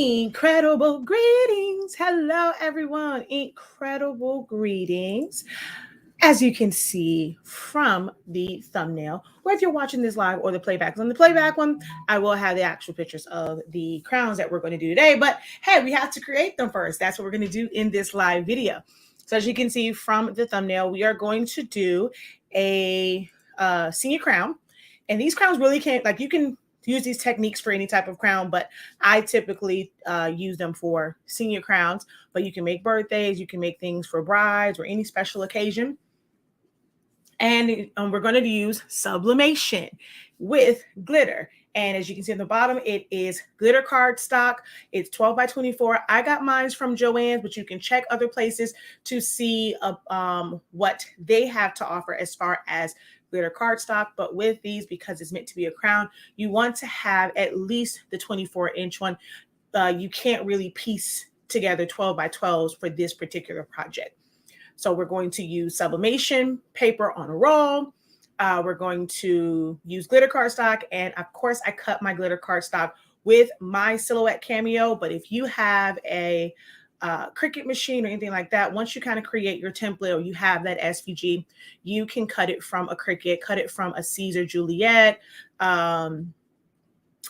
Incredible greetings. Hello, everyone. Incredible greetings. As you can see from the thumbnail, or if you're watching this live or the playback, on the playback one, I will have the actual pictures of the crowns that we're going to do today. But hey, we have to create them first. That's what we're going to do in this live video. So as you can see from the thumbnail, we are going to do a senior crown. And these crowns really can't, like, you can use these techniques for any type of crown, but I typically use them for senior crowns. But you can make birthdays, you can make things for brides or any special occasion. And we're going to use sublimation with glitter. And as you can see on the bottom, it is glitter cardstock. It's 12 by 24. I got mine from Joann's, but you can check other places to see what they have to offer as far as glitter cardstock. But with these, because it's meant to be a crown, you want to have at least the 24-inch one. You can't really piece together 12 by 12s for this particular project. So we're going to use sublimation paper on a roll. We're going to use glitter cardstock. And of course, I cut my glitter cardstock with my Silhouette Cameo. But if you have a Cricut machine or anything like that, once you kind of create your template or you have that SVG, you can cut it from a Cricut, cut it from a Caesar Juliet,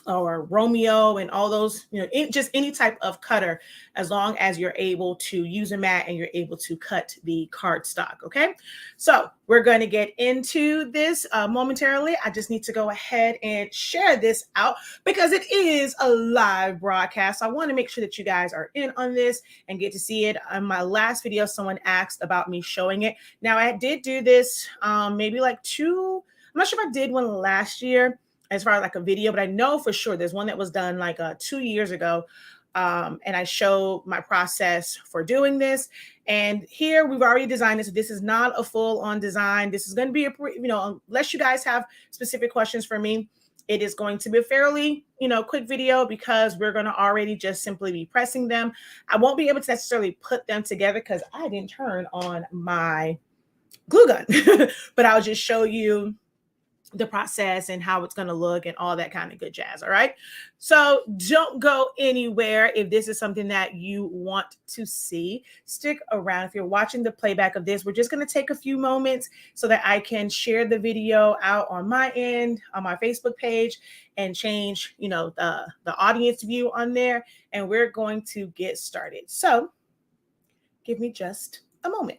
or Romeo, and all those, just any type of cutter, as long as you're able to use a mat and you're able to cut the cardstock. Okay, so we're going to get into this momentarily. I just need to go ahead and share this out because it is a live broadcast. So I want to make sure that you guys are in on this and get to see it. On my last video, someone asked about me showing it. Now, I did do this maybe like I'm not sure if I did one last year as far as like a video, but I know for sure there's one that was done like 2 years ago. And I showed my process for doing this. And here we've already designed this. This is not a full on design. This is going to be unless you guys have specific questions for me, it is going to be a fairly, quick video because we're going to already just simply be pressing them. I won't be able to necessarily put them together because I didn't turn on my glue gun, but I'll just show you the process and how it's going to look and all that kind of good jazz. All right. So don't go anywhere. If this is something that you want to see, stick around. If you're watching the playback of this, we're just going to take a few moments so that I can share the video out on my end, on my Facebook page, and change, the audience view on there. And we're going to get started. So give me just a moment.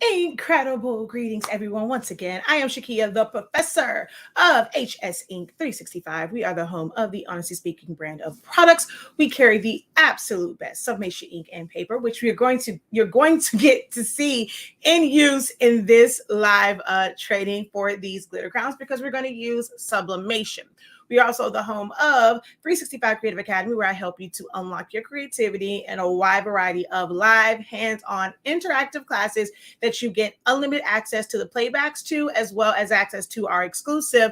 Incredible greetings, everyone. Once again, I am Shakia, the professor of HS Ink 365. We are the home of the Honestly Speaking brand of products. We carry the absolute best sublimation ink and paper, which you're going to get to see in use in this live training for these glitter crowns, because we're going to use sublimation. We are also the home of 365 Creative Academy, where I help you to unlock your creativity in a wide variety of live, hands-on, interactive classes that you get unlimited access to the playbacks to, as well as access to our exclusive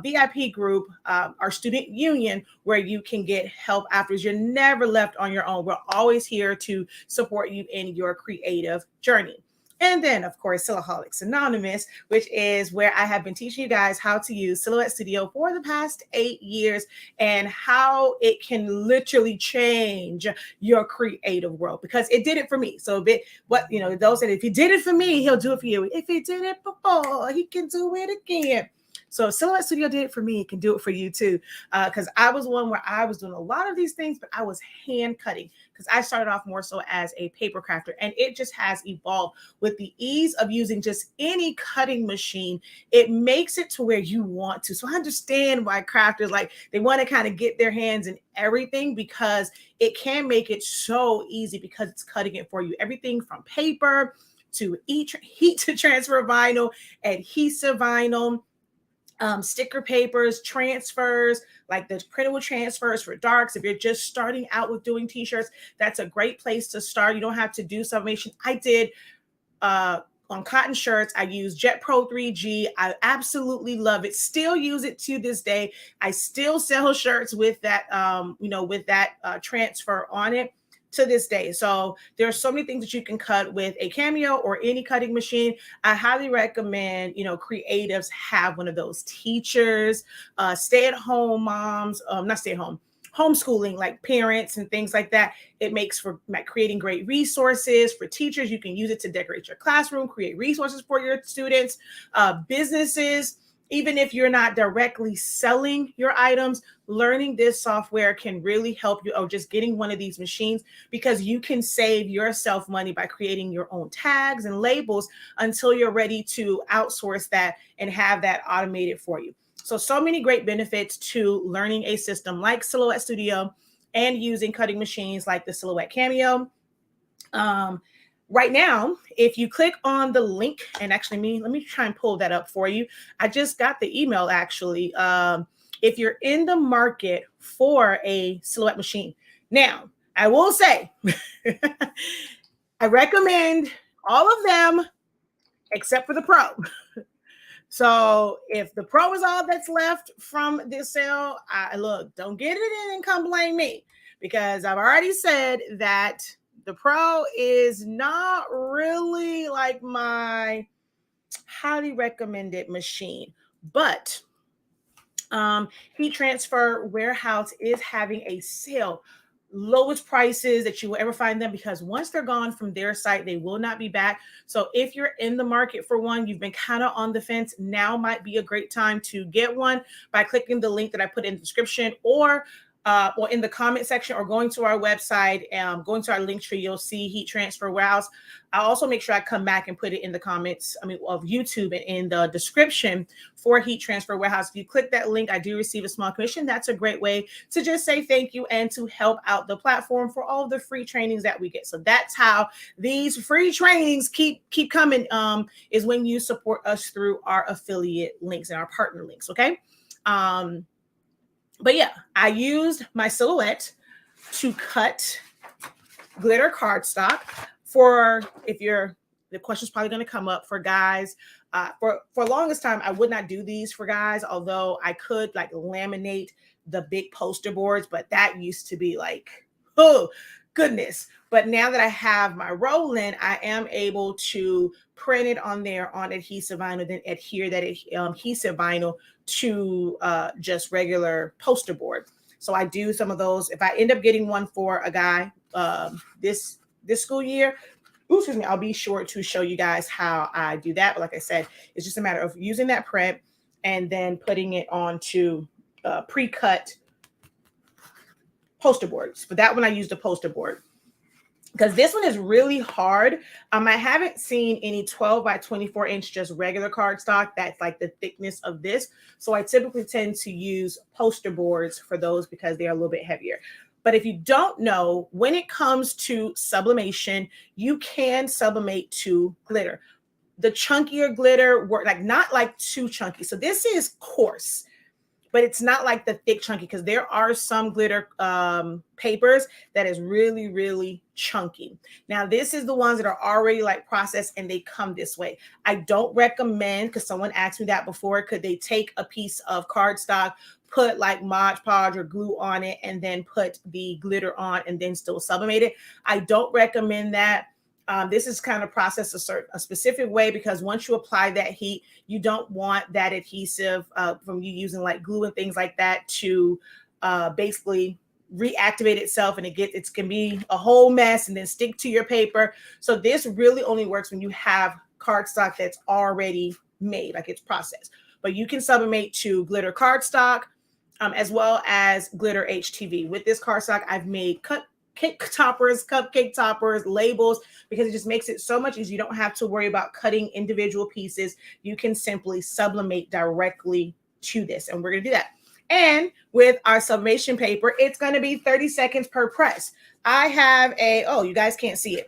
VIP group, our student union, where you can get help afterwards. You're never left on your own. We're always here to support you in your creative journey. And then, of course, Silhouettes Anonymous, which is where I have been teaching you guys how to use Silhouette Studio for the past 8 years and how it can literally change your creative world, because it did it for me. So those that if he did it for me, he'll do it for you. If he did it before, he can do it again. So Silhouette Studio did it for me. It can do it for you too. Because I was one where I was doing a lot of these things, but I was hand cutting, because I started off more so as a paper crafter, and it just has evolved with the ease of using just any cutting machine. It makes it to where you want to. So I understand why crafters, like, they want to kind of get their hands in everything, because it can make it so easy because it's cutting it for you. Everything from paper to heat to transfer vinyl, adhesive vinyl, sticker papers, transfers, like the printable transfers for darks. If you're just starting out with doing t-shirts, that's a great place to start. You don't have to do sublimation. I did on cotton shirts. I use Jet Pro 3G. I absolutely love it. Still use it to this day. I still sell shirts with that, transfer on it to this day. So there's so many things that you can cut with a Cameo or any cutting machine. I highly recommend, creatives have one of those. Teachers, stay-at-home moms, not stay-at-home, homeschooling, like parents and things like that. It makes for creating great resources for teachers. You can use it to decorate your classroom, create resources for your students, businesses. Even if you're not directly selling your items, learning this software can really help you, or just getting one of these machines, because you can save yourself money by creating your own tags and labels until you're ready to outsource that and have that automated for you. So many great benefits to learning a system like Silhouette Studio and using cutting machines like the Silhouette Cameo. Right now, if you click on the link, and actually let me try and pull that up for you. I just got the email actually. If you're in the market for a Silhouette machine. Now, I will say, I recommend all of them except for the Pro. So if the Pro is all that's left from this sale, don't get it in and come blame me, because I've already said that the Pro is not really like my highly recommended machine. But Heat Transfer Warehouse is having a sale. Lowest prices that you will ever find them, because once they're gone from their site, they will not be back. So if you're in the market for one, you've been kind of on the fence, now might be a great time to get one by clicking the link that I put in the description, or in the comment section, or going to our website, going to our Linktree, you'll see Heat Transfer Warehouse. I'll also make sure I come back and put it in the comments, of YouTube, and in the description for Heat Transfer Warehouse. If you click that link, I do receive a small commission. That's a great way to just say thank you and to help out the platform for all of the free trainings that we get. So that's how these free trainings keep coming, is when you support us through our affiliate links and our partner links. Okay. But yeah, I used my Silhouette to cut glitter cardstock for, the question's probably going to come up for guys. For longest time, I would not do these for guys, although I could laminate the big poster boards, but that used to be oh goodness. But now that I have my roll-in, I am able to print it on there on adhesive vinyl, then adhere that adhesive vinyl to just regular poster board. So I do some of those. If I end up getting one for a guy this school year, I'll be sure to show you guys how I do that. But like I said, it's just a matter of using that print and then putting it onto pre-cut poster boards. For that one, I used a poster board. because this one is really hard. I haven't seen any 12 by 24 inch, just regular cardstock that's like the thickness of this. So I typically tend to use poster boards for those because they are a little bit heavier. But if you don't know, when it comes to sublimation, you can sublimate to glitter. The chunkier glitter, like not like too chunky. So this is coarse, but it's not like the thick chunky, because there are some glitter papers that is really, really chunky. Now, this is the ones that are already like processed and they come this way. I don't recommend, because someone asked me that before, could they take a piece of cardstock, put like Mod Podge or glue on it, and then put the glitter on and then still sublimate it? I don't recommend that. This is kind of processed a specific way, because once you apply that heat, you don't want that adhesive from you using like glue and things like that to basically reactivate itself, and it can be a whole mess and then stick to your paper. So this really only works when you have cardstock that's already made, like it's processed. But you can sublimate to glitter cardstock, as well as glitter HTV. With this cardstock, I've made cake toppers, cupcake toppers, labels, because it just makes it so much easier. You don't have to worry about cutting individual pieces. You can simply sublimate directly to this, and we're going to do that. And with our sublimation paper, it's going to be 30 seconds per press. I have you guys can't see it.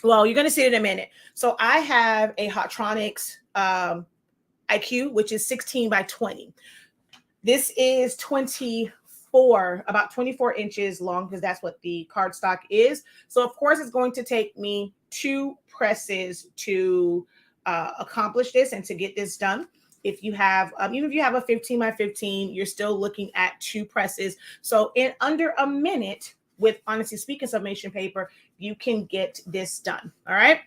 Well, you're going to see it in a minute. So I have a Hotronix IQ, which is 16 by 20. This is about 24 inches long, because that's what the cardstock is. So of course it's going to take me 2 presses to accomplish this and to get this done. If you have, even if you have a 15 by 15, you're still looking at 2 presses. So in under a minute, with honestly speaking sublimation paper, you can get this done. All right.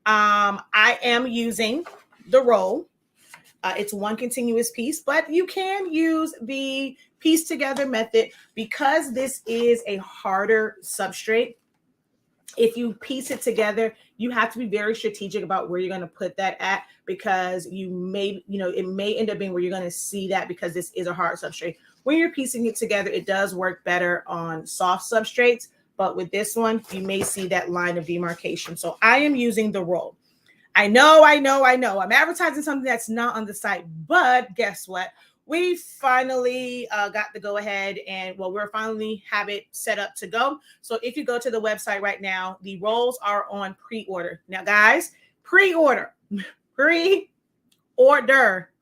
I am using the roll. It's one continuous piece, but you can use the piece together method, because this is a harder substrate. If you piece it together, you have to be very strategic about where you're going to put that at, because it may end up being where you're going to see that, because this is a hard substrate. When you're piecing it together, it does work better on soft substrates, but with this one, you may see that line of demarcation. So I am using the roll. I know. I'm advertising something that's not on the site, but guess what? We finally got the go ahead, and we're finally have it set up to go. So if you go to the website right now, the rolls are on pre-order. Now, guys, pre-order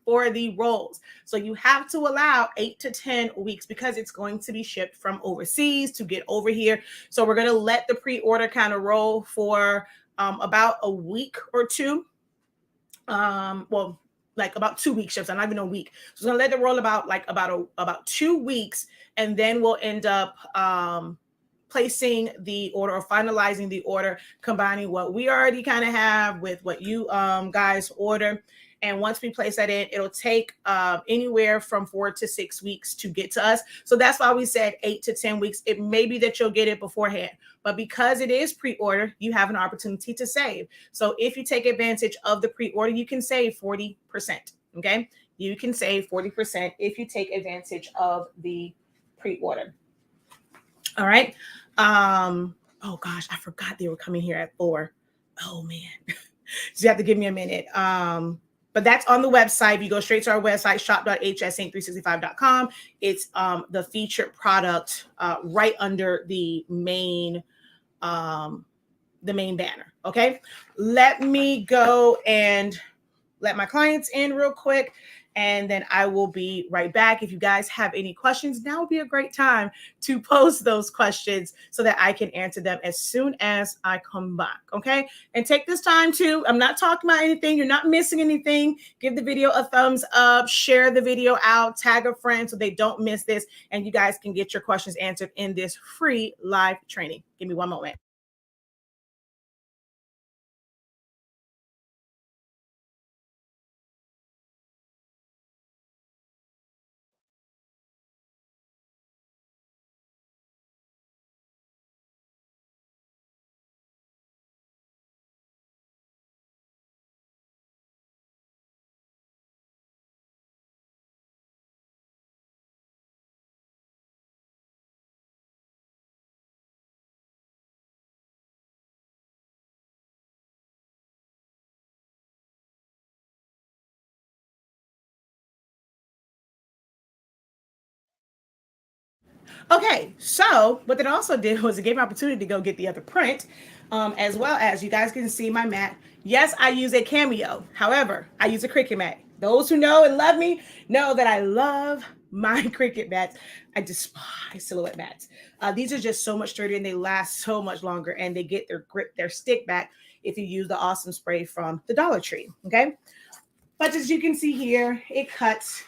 for the rolls. So you have to allow 8 to 10 weeks, because it's going to be shipped from overseas to get over here. So we're going to let the pre-order kind of roll for about a week or two. Like about 2 weeks ships. I'm not even a week. So we're gonna let it roll about 2 weeks, and then we'll end up placing the order, or finalizing the order, combining what we already kind of have with what you guys order. And once we place that in, it'll take anywhere from 4 to 6 weeks to get to us. So that's why we said 8 to 10 weeks. It may be that you'll get it beforehand, but because it is pre-order, you have an opportunity to save. So if you take advantage of the pre-order, you can save 40%. Okay. You can save 40% if you take advantage of the pre-order. All right. Oh gosh, I forgot they were coming here at 4. Oh man. So you have to give me a minute. But that's on the website. If you go straight to our website, shop.hsink365.com, it's the featured product right under the main banner. Okay. Let me go and let my clients in real quick, and then I will be right back. If you guys have any questions, now would be a great time to post those questions so that I can answer them as soon as I come back. Okay. And take this time to, I'm not talking about anything. You're not missing anything. Give the video a thumbs up, share the video out, tag a friend so they don't miss this, and you guys can get your questions answered in this free live training. Give me one moment. Okay, so what that also did was it gave me opportunity to go get the other print, as well as you guys can see my mat. Yes, I use a Cameo. However, I use a Cricut mat. Those who know and love me know that I love my Cricut mats. I despise silhouette mats. These are just so much sturdier and they last so much longer, and they get their grip, their stick back if you use the awesome spray from the Dollar Tree. Okay, but as you can see here, it cuts.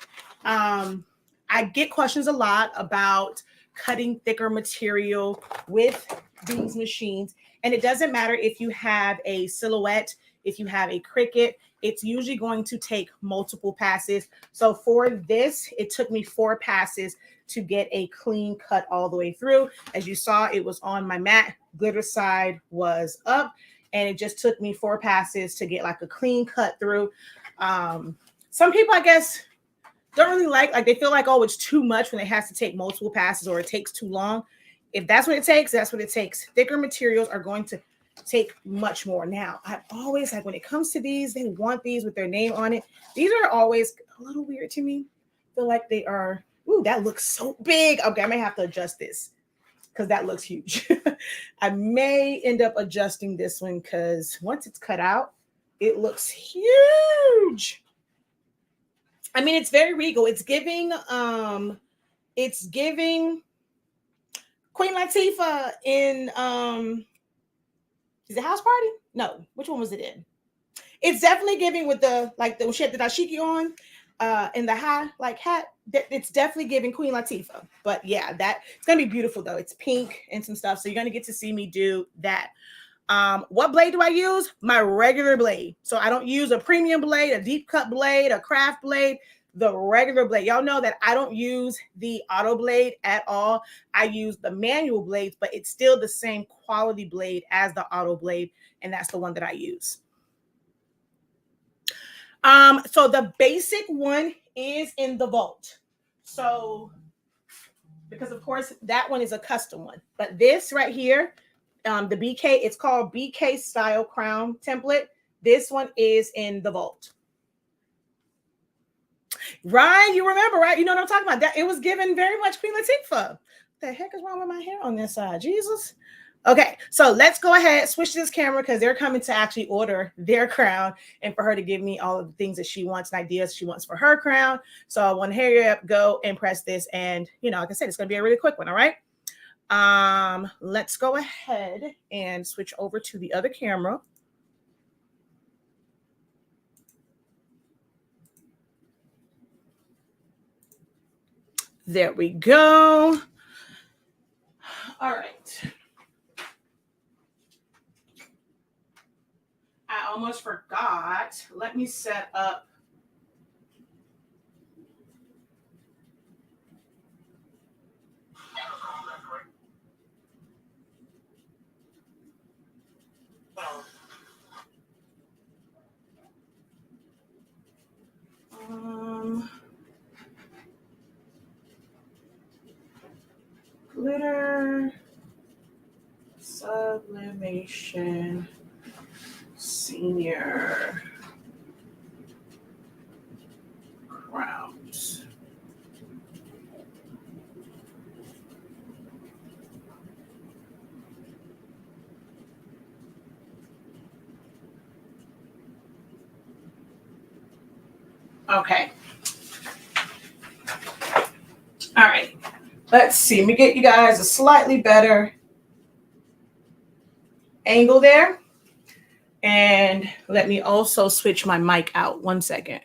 I get questions a lot about cutting thicker material with these machines. And it doesn't matter if you have a silhouette, if you have a Cricut, it's usually going to take multiple passes. So for this, it took me 4 passes to get a clean cut all the way through. As you saw, it was on my mat, glitter side was up, and it just took me 4 passes to get like a clean cut through. Some people, I guess, don't really like they feel like, oh, it's too much when it has to take multiple passes or it takes too long. If that's what it takes, that's what it takes. Thicker materials are going to take much more. Now, I always like when it comes to these, they want these with their name on it. These are always a little weird to me. I feel like they are, ooh, that looks so big. Okay, I may have to adjust this because that looks huge. I may end up adjusting this one because once it's cut out, it looks huge. I mean, it's very regal. It's giving Queen Latifah in is it House Party? No, which one was it in? It's definitely giving with the when she had the dashiki on in the high hat. It's definitely giving Queen Latifah. But yeah, that it's gonna be beautiful though. It's pink and some stuff. So you're gonna get to see me do that. What blade do I use? My regular blade. So I don't use a premium blade, a deep cut blade, a craft blade, the regular blade. Y'all know that I don't use the auto blade at all. I use the manual blades, but it's still the same quality blade as the auto blade, and that's the one that I use. So the basic one is in the vault. So because of course that one is a custom one, but this right here, the BK, it's called BK style crown template. This one is in the vault. Ryan, you remember, right? You know what I'm talking about. That it was given very much Queen Latifah. What the heck is wrong with my hair on this side? Jesus. Okay, so let's go ahead, switch this camera because they're coming to actually order their crown and for her to give me all of the things that she wants and ideas she wants for her crown. So I want to hurry up, go and press this. And, like I said, it's going to be a really quick one, all right? Let's go ahead and switch over to the other camera. There we go. All right. I almost forgot. Let me set up. Glitter Sublimation Senior Crowns. Okay. All right. Let's see. Let me get you guys a slightly better angle there. And let me also switch my mic out. 1 second.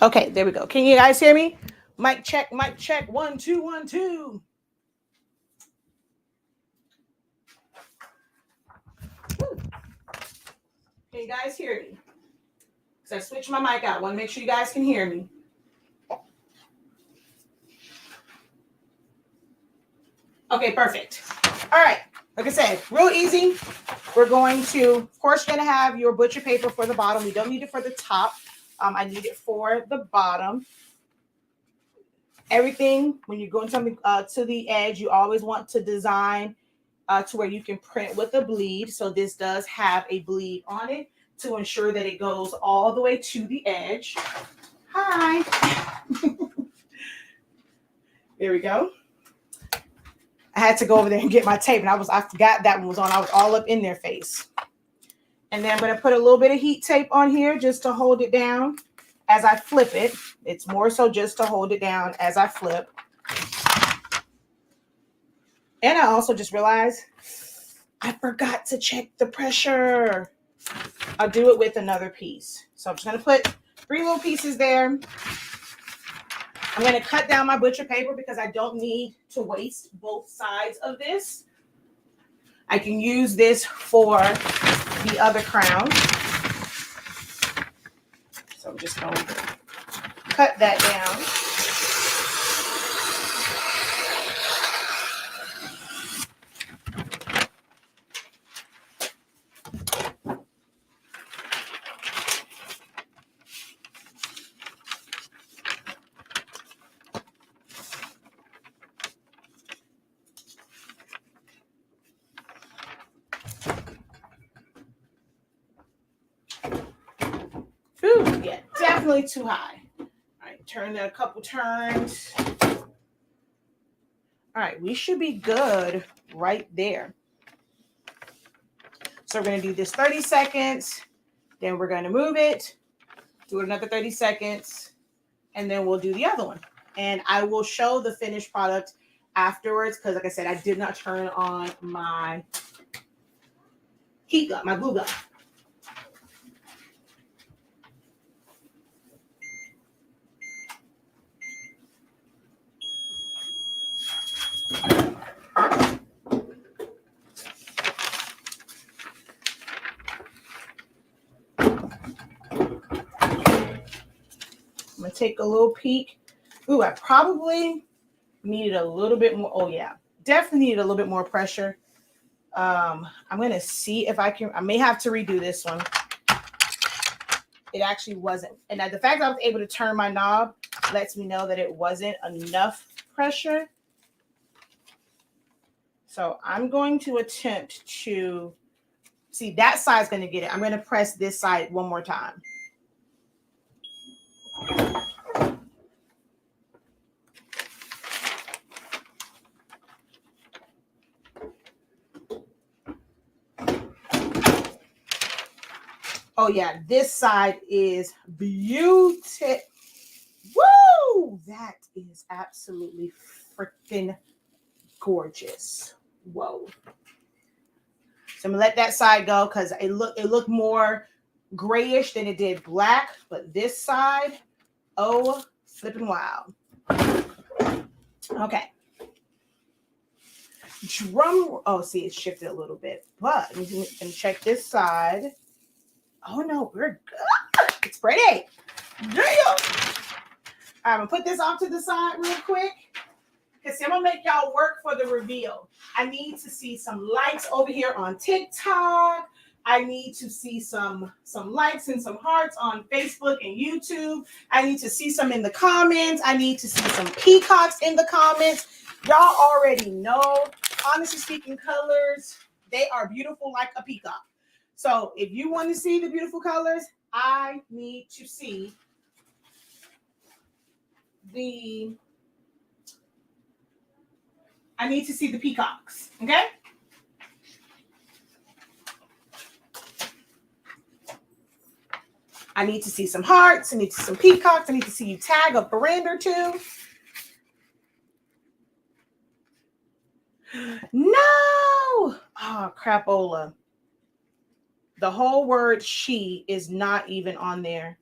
Okay, there we go. Can you guys hear me? Mic check, 1 2 1 2. Woo. Can you guys hear me? Because I switched my mic out. I want to make sure you guys can hear me. Okay, perfect. All right. Like I said, real easy. We're going to, of course, you're going to have your butcher paper for the bottom. We don't need it for the top. I need it for the bottom. Everything, when you're going something to the edge, you always want to design to where you can print with a bleed. So this does have a bleed on it to ensure that it goes all the way to the edge. Hi. There we go. I had to go over there and get my tape, and I forgot that one was on. I was all up in their face. And then I'm going to put a little bit of heat tape on here just to hold it down as I flip it. It's more so just to hold it down as I flip. And I also just realized I forgot to check the pressure. I'll do it with another piece. So I'm just going to put 3 little pieces there. I'm going to cut down my butcher paper because I don't need to waste both sides of this. I can use this for the other crown. So I'm just going to cut that down. Ooh, yeah, definitely too high. All right, turn that a couple turns. All right, we should be good right there. So we're going to do this 30 seconds. Then we're going to move it, do it another 30 seconds, and then we'll do the other one. And I will show the finished product afterwards because, like I said, I did not turn on my heat gun, my glue gun. I'm going to take a little peek. Ooh, I probably needed a little bit more. Oh, yeah. Definitely needed a little bit more pressure. I'm going to see if I can. I may have to redo this one. It actually wasn't. And the fact that I was able to turn my knob lets me know that it wasn't enough pressure. So I'm going to attempt to see that side's going to get it. I'm going to press this side one more time. Oh yeah, this side is beautiful. Woo! That is absolutely freaking gorgeous. Whoa. So I'm gonna let that side go because it looked more grayish than it did black, but this side, oh, flipping wow. Okay. See, it shifted a little bit, but I'm gonna check this side. Oh no, we're good. It's pretty. Yeah. All right, I'm gonna put this off to the side real quick. Because I'm gonna make y'all work for the reveal. I need to see some likes over here on TikTok. I need to see some likes and some hearts on Facebook and YouTube. I need to see some in the comments. I need to see some peacocks in the comments. Y'all already know, honestly speaking, colors, they are beautiful like a peacock. So if you want to see the beautiful colors, I need to see the peacocks, okay? I need to see some hearts. I need to see some peacocks. I need to see you tag a brand or two. No! Oh, crapola. The whole word she is not even on there.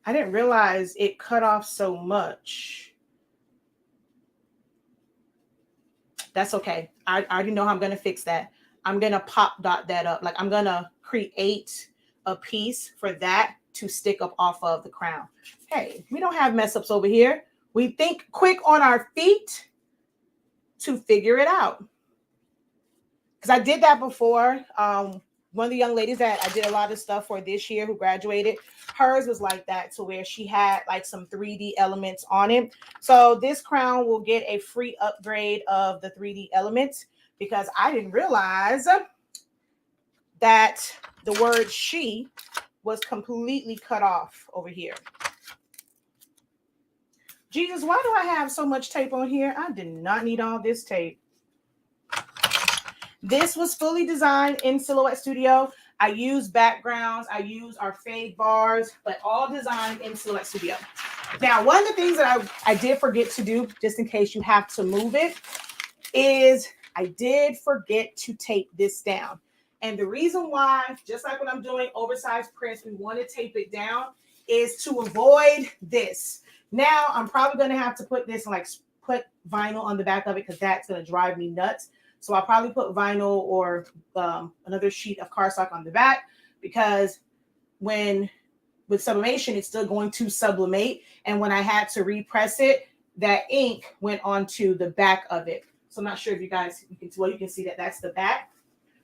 I didn't realize it cut off so much. That's okay. I already know how I'm going to fix that. I'm going to pop dot that up. Like I'm going to create a piece for that to stick up off of the crown. Hey, we don't have mess ups over here. We think quick on our feet to figure it out. Because I did that before. One of the young ladies that I did a lot of stuff for this year who graduated, hers was like that, to where she had like some 3D elements on it. So this crown will get a free upgrade of the 3D elements. because I didn't realize that the word she was completely cut off over here. Jesus, why do I have so much tape on here? I did not need all this tape. This was fully designed in Silhouette Studio. I use backgrounds, I use our fade bars, but all designed in Silhouette Studio. Now, one of the things that I did forget to do, just in case you have to move it, is I did forget to tape this down. And the reason why, just like when I'm doing oversized prints, we want to tape it down, is to avoid this. Now, I'm probably going to have to put this, like, put vinyl on the back of it, because that's going to drive me nuts. So I'll probably put vinyl or another sheet of cardstock on the back, because with sublimation, it's still going to sublimate. And when I had to repress it, that ink went onto the back of it. So I'm not sure if you guys, you can see that that's the back.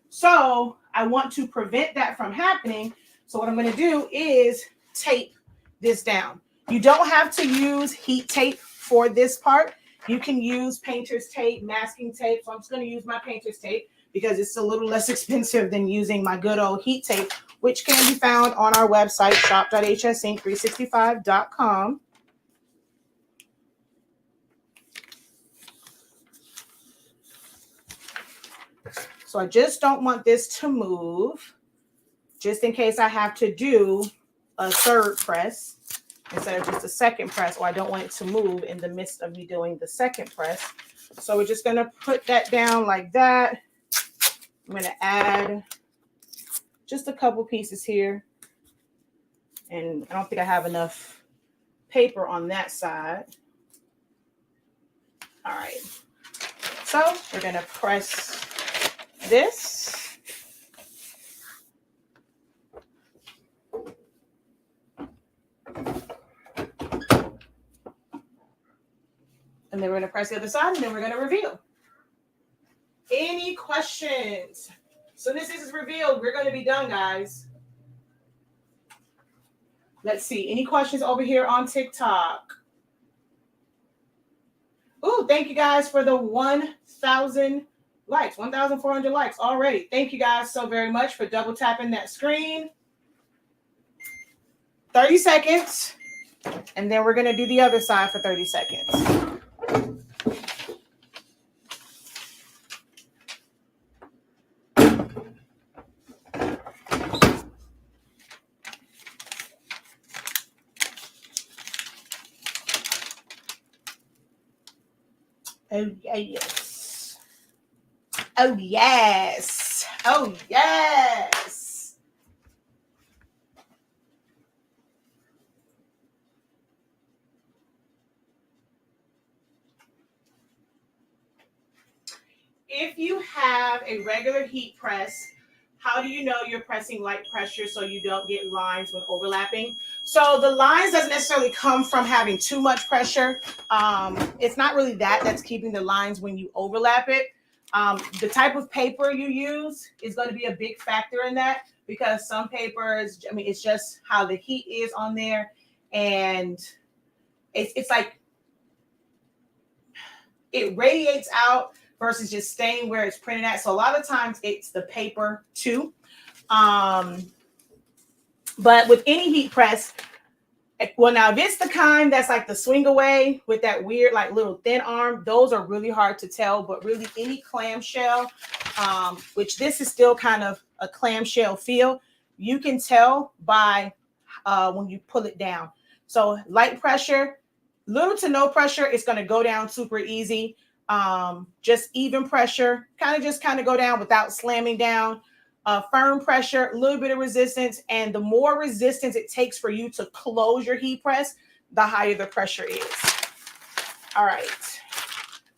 So I want to prevent that from happening. So what I'm going to do is tape this down. You don't have to use heat tape for this part. You can use painter's tape, masking tape. So I'm just going to use my painter's tape because it's a little less expensive than using my good old heat tape, which can be found on our website, shop.hsink365.com. So I just don't want this to move, just in case I have to do a third press instead of just a second press, or I don't want it to move in the midst of me doing the second press. So we're just going to put that down like that. I'm going to add just a couple pieces here. And I don't think I have enough paper on that side. All right. So we're going to press this. And then we're going to press the other side, and then we're going to reveal. Any questions? As soon as this is revealed, we're going to be done, guys. Let's see. Any questions over here on TikTok? Ooh, thank you guys for the 1,000 likes, 1,400 likes already. Thank you guys so very much for double tapping that screen. 30 seconds. And then we're going to do the other side for 30 seconds. Oh, yes. Oh, yes. Oh, yes. If you have a regular heat press, how do you know you're pressing light pressure so you don't get lines when overlapping? So the lines doesn't necessarily come from having too much pressure. It's not really that's keeping the lines when you overlap it. The type of paper you use is going to be a big factor in that, because some papers, I mean, it's just how the heat is on there. And it's like it radiates out versus just staying where it's printed at. So a lot of times it's the paper too. But with any heat press, well, now if it's the kind that's like the swing away with that weird like little thin arm, those are really hard to tell. But really any clamshell, which this is still kind of a clamshell feel, you can tell by when you pull it down. So light pressure, little to no pressure, it's going to go down super easy. Just even pressure, kind of go down without slamming down. Firm pressure, a little bit of resistance, and the more resistance it takes for you to close your heat press, the higher the pressure is. All right,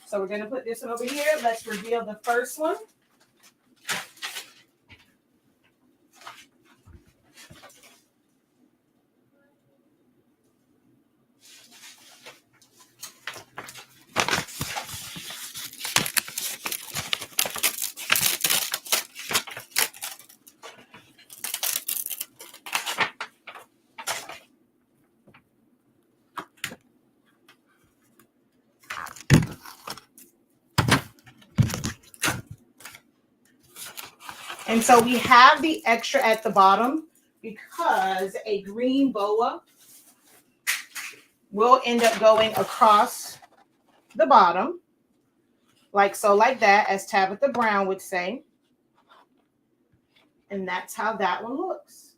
so we're going to put this one over here. Let's reveal the first one. And so we have the extra at the bottom because a green boa will end up going across the bottom, like so, like that, as Tabitha Brown would say. And that's how that one looks.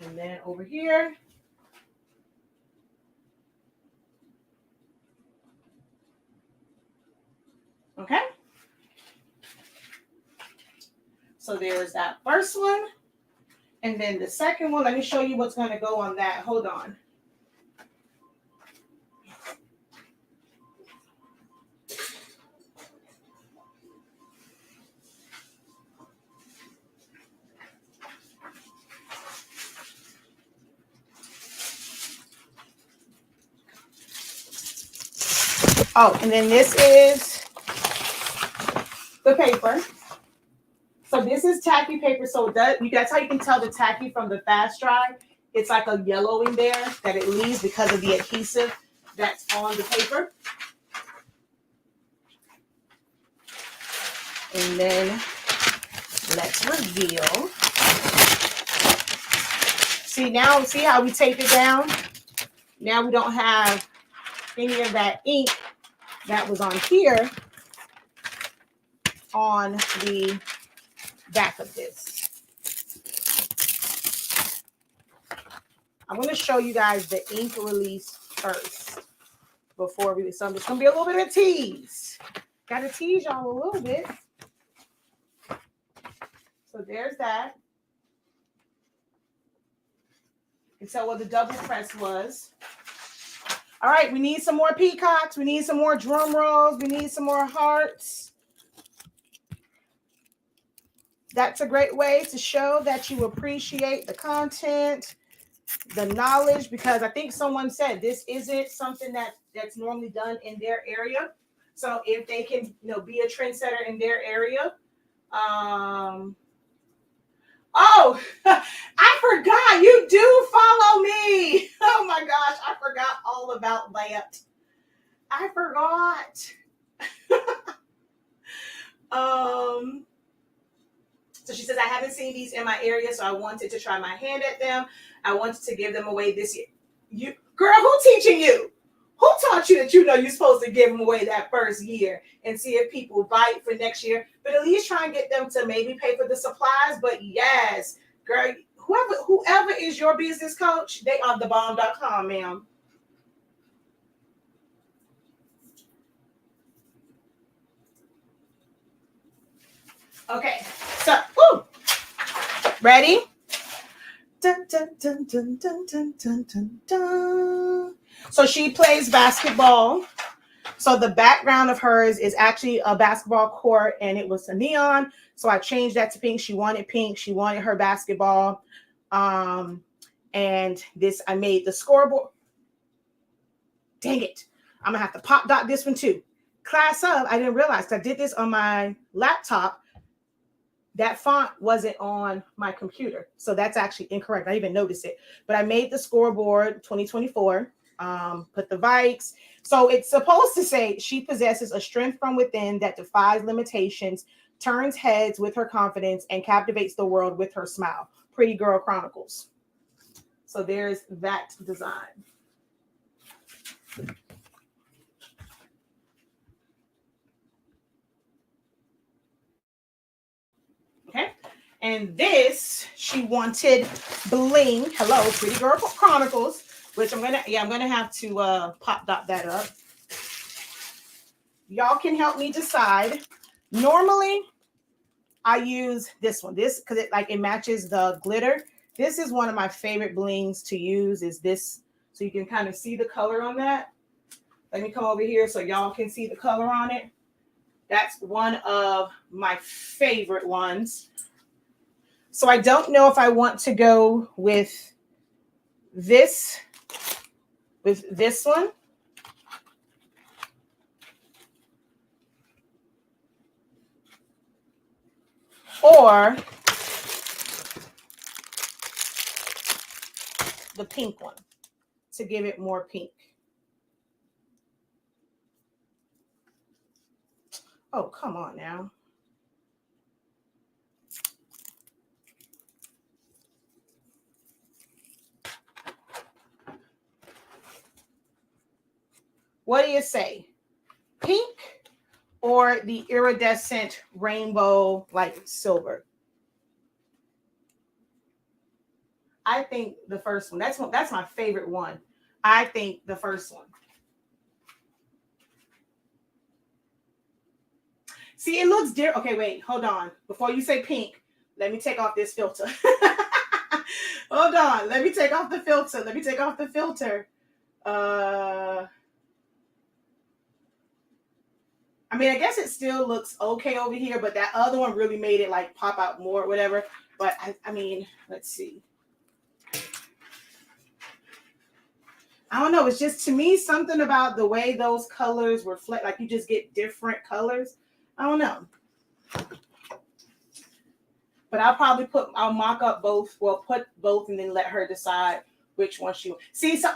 And then over here, okay. So there's that first one. And then the second one, let me show you what's going to go on that. Hold on. Oh, and then this is the paper. So this is tacky paper. So that's how you can tell the tacky from the fast dry. It's like a yellow in there that it leaves because of the adhesive that's on the paper. And then let's reveal. See now, see how we tape it down? Now we don't have any of that ink that was on here on the back of this. I'm going to show you guys the ink release first before we, so it's going to be a little bit of tease. Got to tease y'all a little bit. So there's that. You can tell what the double press was. All right, we need some more peacocks. We need some more drum rolls. We need some more hearts. That's a great way to show that you appreciate the content, the knowledge, because I think someone said this isn't something that's normally done in their area. So if they can, be a trendsetter in their area. Oh, I forgot. You do follow me. Oh my gosh, I forgot all about that. I forgot. So she says, I haven't seen these in my area, so I wanted to try my hand at them. I wanted to give them away this year. You, girl, who teaching you? Who taught you that you're supposed to give them away that first year and see if people bite for next year? But at least try and get them to maybe pay for the supplies. But yes, girl, whoever is your business coach, they are thebomb.com, ma'am. Okay, so, ready? Dun, dun, dun, dun, dun, dun, dun, dun, dun. So she plays basketball. So the background of hers is actually a basketball court, and it was a neon. So I changed that to pink. She wanted pink. She wanted her basketball. And this, I made the scoreboard. Dang it. I'm going to have to pop dot this one too. Class of, I didn't realize, I did this on my laptop. That font wasn't on my computer. So that's actually incorrect. I even noticed it. But I made the scoreboard 2024, put the Vikes. So it's supposed to say she possesses a strength from within that defies limitations, turns heads with her confidence, and captivates the world with her smile. Pretty Girl Chronicles. So there's that design. Okay. And this, she wanted bling. Hello, Pretty Girl Chronicles, which I'm gonna have to pop dot that up. Y'all can help me decide. Normally, I use this one. This because it matches the glitter. This is one of my favorite blings to use. Is this, so you can kind of see the color on that. Let me come over here so y'all can see the color on it. That's one of my favorite ones. So I don't know if I want to go with this one. Or the pink one. to give it more pink. Oh, come on now. What do you say? Pink or the iridescent rainbow like silver? I think the first one. That's my favorite one. I think the first one. See, it looks different. Okay, wait, hold on. Before you say pink, let me take off this filter. Hold on. Let me take off the filter. Let me take off the filter. I mean, I guess it still looks okay over here, but that other one really made it like pop out more or whatever. But I mean, let's see. I don't know. It's just, to me, something about the way those colors reflect, like you just get different colors. I don't know. But I'll mock up both. Well, put both and then let her decide which one she wants. See, so,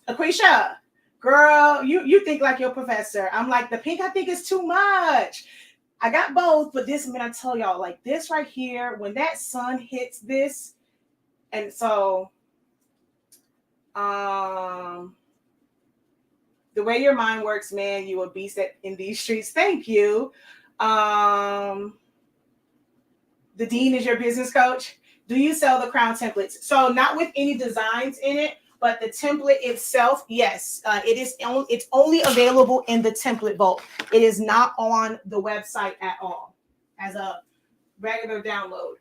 Aquisha, girl, you think like your professor. I'm like, the pink I think is too much. I got both, but this, I tell y'all, like this right here, when that sun hits this, and so the way your mind works, man, you a beast in these streets. Thank you. The Dean is your business coach. Do you sell the crown templates? So not with any designs in it, but the template itself, yes. It's only available in the template vault. It is not on the website at all as a regular download.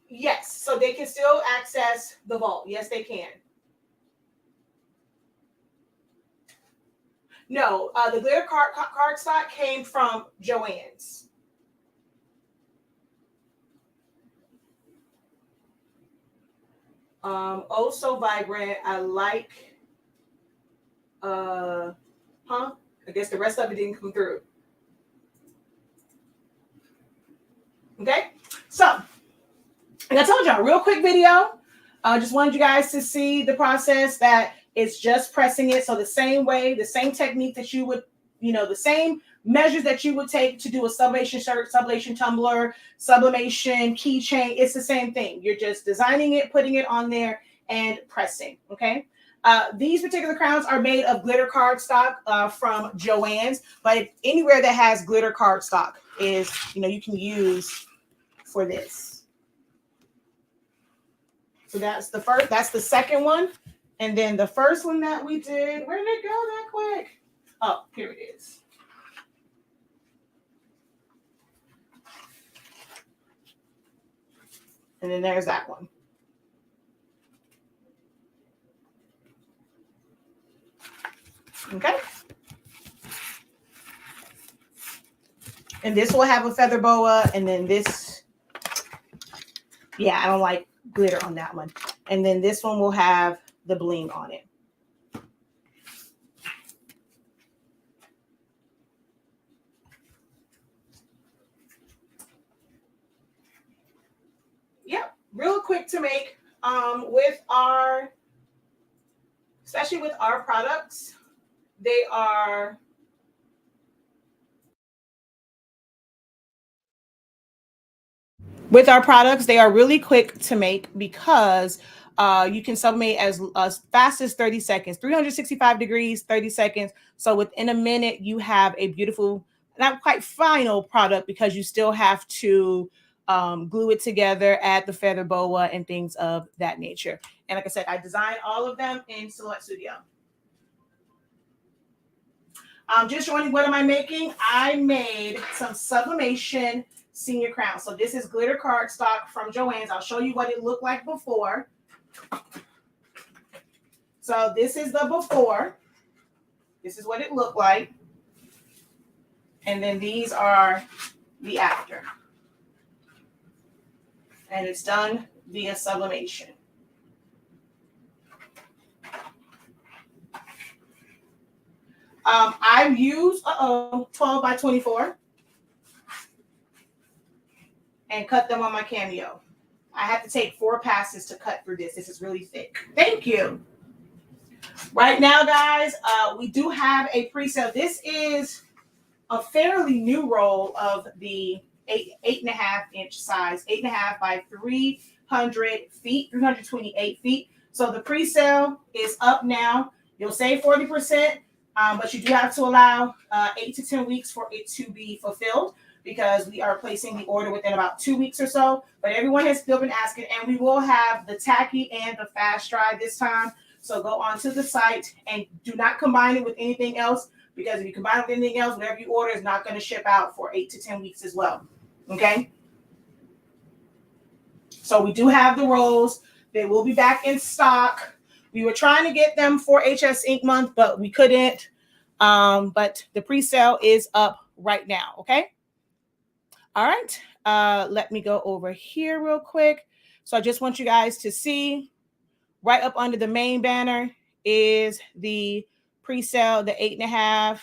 Yes, so they can still access the vault. Yes, they can. No, the glitter cardstock came from Joann's. Oh, so vibrant. I like. I guess the rest of it didn't come through. Okay, so like I told y'all, real quick video. Just wanted you guys to see the process that it's just pressing it. So the same way, the same technique that you would, the same measures that you would take to do a sublimation shirt, sublimation tumbler, sublimation keychain. It's the same thing. You're just designing it, putting it on there, and pressing. Okay. These particular crowns are made of glitter cardstock from Joann's, but anywhere that has glitter cardstock is, you can use for this. So that's the first, that's the second one. And then the first one that we did, where did it go that quick? Oh, here it is. And then there's that one. Okay. And this will have a feather boa. And then this, yeah, I don't like glitter on that one. And then this one will have the bling on it. Yep, real quick to make. Especially with our products, they are really quick to make because you can sublimate as fast as 30 seconds, 365 degrees, 30 seconds. So within a minute, you have a beautiful, not quite final product because you still have to glue it together, add the feather boa and things of that nature. And like I said, I designed all of them in Silhouette Studio. Just showing you what am I making. I made some sublimation senior crowns. So this is glitter cardstock from Joann's. I'll show you what it looked like before. So this is the before. This is what it looked like. And then these are the after. And it's done via sublimation. I use 12 by 24 and cut them on my Cameo. I have to take 4 passes to cut through this. This is really thick. Thank you. Right now, guys, we do have a pre-sale. This is a fairly new roll of the 8.5-inch size, 8.5 by 300 feet, 328 feet. So the pre-sale is up now. You'll save 40%, but you do have to allow 8 to 10 weeks for it to be fulfilled, because we are placing the order within about 2 weeks or so. But everyone has still been asking, and we will have the tacky and the fast dry this time. So go onto the site and do not combine it with anything else, because if you combine it with anything else, whatever you order is not going to ship out for 8 to 10 weeks as well. Okay? So we do have the rolls. They will be back in stock. We were trying to get them for HS Ink Month, but we couldn't. But the pre-sale is up right now. Okay? All right. Let me go over here real quick. So I just want you guys to see right up under the main banner is the pre-sale, the 8.5,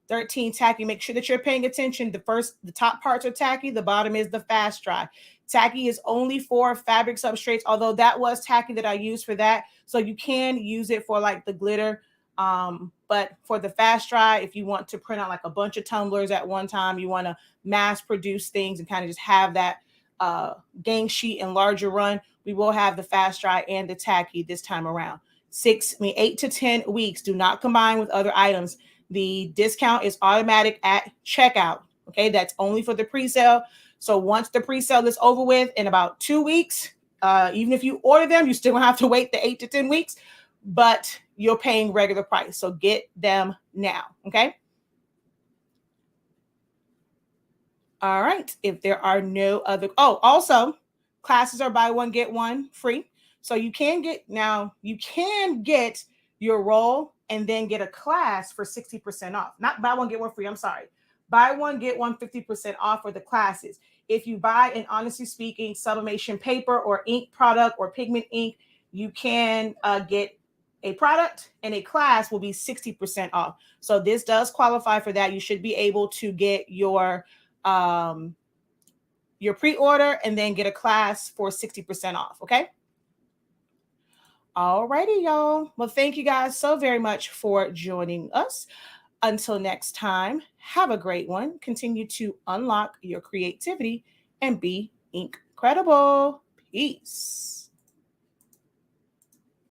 13 tacky. Make sure that you're paying attention. The top parts are tacky. The bottom is the fast dry. Tacky is only for fabric substrates, although that was tacky that I used for that. So you can use it for like the glitter. But for the fast dry, if you want to print out like a bunch of tumblers at one time, you want to mass produce things and kind of just have that gang sheet and larger run, we will have the fast dry and the tacky this time around. 8 to 10 weeks. Do not combine with other items. The discount is automatic at checkout. Okay, that's only for the pre-sale. So once the pre-sale is over with in about 2 weeks, even if you order them, you still gonna have to wait the 8 to 10 weeks, but you're paying regular price. So get them now. Okay. All right. If there are no other, also classes are buy one, get one free. So you can get your roll and then get a class for 60% off. Not buy one, get one free. I'm sorry. Buy one, get one 50% off for the classes. If you buy an Honestly Speaking sublimation paper or ink product or pigment ink, you can get a product, and a class will be 60% off. So this does qualify for that. You should be able to get your pre-order and then get a class for 60% off. Okay. All righty, y'all. Well, thank you guys so very much for joining us. Until next time, have a great one. Continue to unlock your creativity and be incredible. Peace.